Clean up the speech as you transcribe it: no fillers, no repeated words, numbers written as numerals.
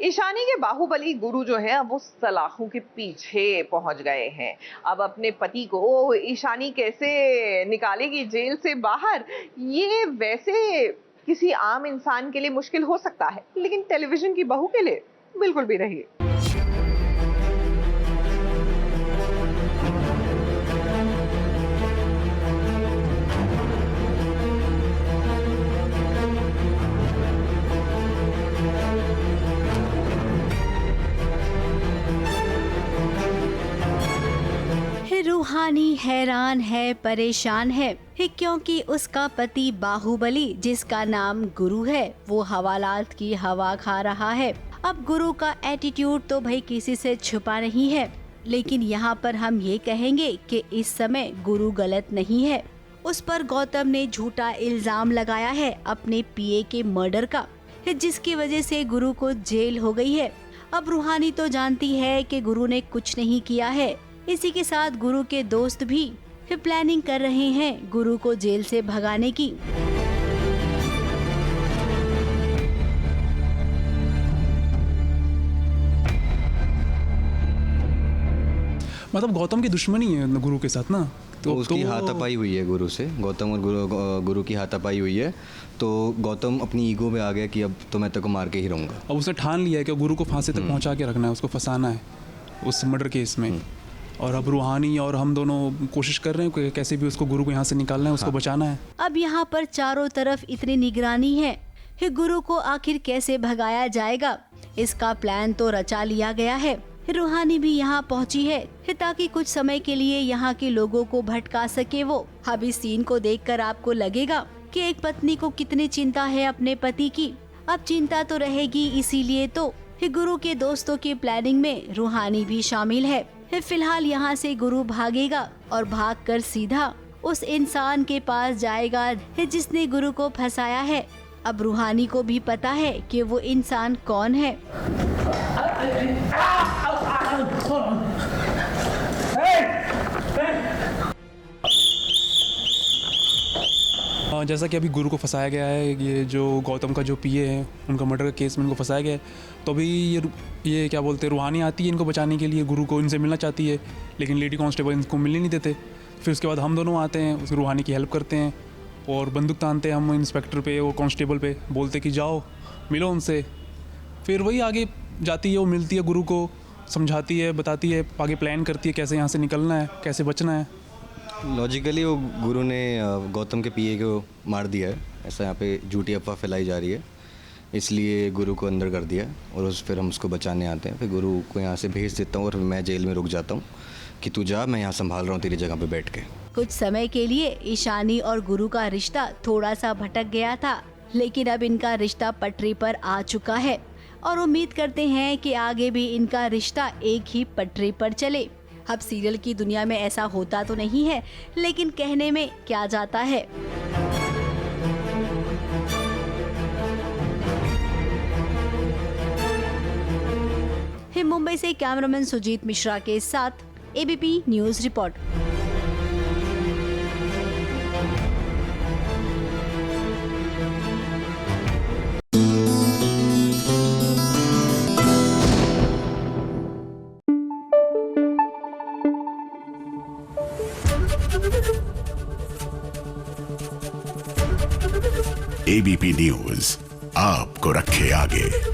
ईशानी के बाहुबली गुरु जो है अब वो सलाखों के पीछे पहुंच गए हैं। अब अपने पति को ईशानी कैसे निकालेगी जेल से बाहर, ये वैसे किसी आम इंसान के लिए मुश्किल हो सकता है, लेकिन टेलीविजन की बहू के लिए बिल्कुल भी नहीं। रूहानी हैरान है, परेशान है क्योंकि उसका पति बाहुबली, जिसका नाम गुरु है, वो हवालात की हवा खा रहा है। अब गुरु का एटीट्यूड तो भाई किसी से छुपा नहीं है, लेकिन यहाँ पर हम ये कहेंगे कि इस समय गुरु गलत नहीं है। उस पर गौतम ने झूठा इल्जाम लगाया है अपने पीए के मर्डर का, जिसकी वजह से गुरु को जेल हो गई है। अब रूहानी तो जानती है कि गुरु ने कुछ नहीं किया है। इसी के साथ गुरु के दोस्त भी प्लानिंग कर रहे हैं गुरु को जेल से भगाने की। मतलब गौतम की दुश्मनी है गुरु के साथ ना, तो उसकी हाथापाई हुई है गुरु से। गौतम और गुरु की हाथापाई हुई है, तो गौतम अपनी ईगो में आ गया कि अब तो मैं तेरे को मार के ही रहूँगा। अब उसने ठान लिया है कि गुरु को फांसी तक पहुंचा के रखना है, उसको फंसाना है उस मर्डर केस में। और अब रूहानी और हम दोनों कोशिश कर रहे हैं कि कैसे भी उसको गुरु को यहाँ से निकालना है, उसको बचाना है। अब यहाँ पर चारों तरफ इतनी निगरानी है, गुरु को आखिर कैसे भगाया जाएगा, इसका प्लान तो रचा लिया गया है। रूहानी भी यहाँ पहुँची है ताकि कुछ समय के लिए यहाँ के लोगों को भटका सके वो। अब इस सीन को देखकर आपको लगेगा कि एक पत्नी को कितनी चिंता है अपने पति की। अब चिंता तो रहेगी, इसीलिए तो गुरु के दोस्तों की प्लानिंग में रूहानी भी शामिल है। फिलहाल यहाँ से गुरु भागेगा और भागकर सीधा उस इंसान के पास जाएगा जिसने गुरु को फंसाया है। अब रूहानी को भी पता है कि वो इंसान कौन है। जैसा कि अभी गुरु को फंसाया गया है, ये जो गौतम का जो पीए है, उनका मर्डर का केस में इनको फंसाया गया है। तो अभी ये क्या बोलते हैं, रूहानी आती है इनको बचाने के लिए, गुरु को इनसे मिलना चाहती है, लेकिन लेडी कांस्टेबल इनको मिलने नहीं देते। फिर उसके बाद हम दोनों आते हैं, उस रूहानी की हेल्प करते हैं और बंदूक तानते हैं हम इंस्पेक्टर पे, वो कांस्टेबल पे, बोलते कि जाओ मिलो उनसे। फिर वही आगे जाती है, वो मिलती है गुरु को, समझाती है, बताती है, आगे प्लान करती है कैसे यहाँ से निकलना है, कैसे बचना है। लॉजिकली वो गुरु ने गौतम के पीए को मार दिया है, ऐसा यहाँ पे झूठी अफवाह फैलाई जा रही है, इसलिए गुरु को अंदर कर दिया और फिर हम उसको बचाने आते हैं। फिर गुरु को यहाँ से भेज देता हूँ और मैं जेल में रुक जाता हूँ कि तू जा, मैं यहाँ संभाल रहा हूँ तेरी जगह पे बैठ के। कुछ समय के लिए ईशानी और गुरु का रिश्ता थोड़ा सा भटक गया था, लेकिन अब इनका रिश्ता पटरी पर आ चुका है और उम्मीद करते हैं कि आगे भी इनका रिश्ता एक ही पटरी पर चले। अब सीरियल की दुनिया में ऐसा होता तो नहीं है, लेकिन कहने में क्या जाता है। मुंबई से कैमरामैन सुजीत मिश्रा के साथ ABP news report. ABP news आपको रखे आगे।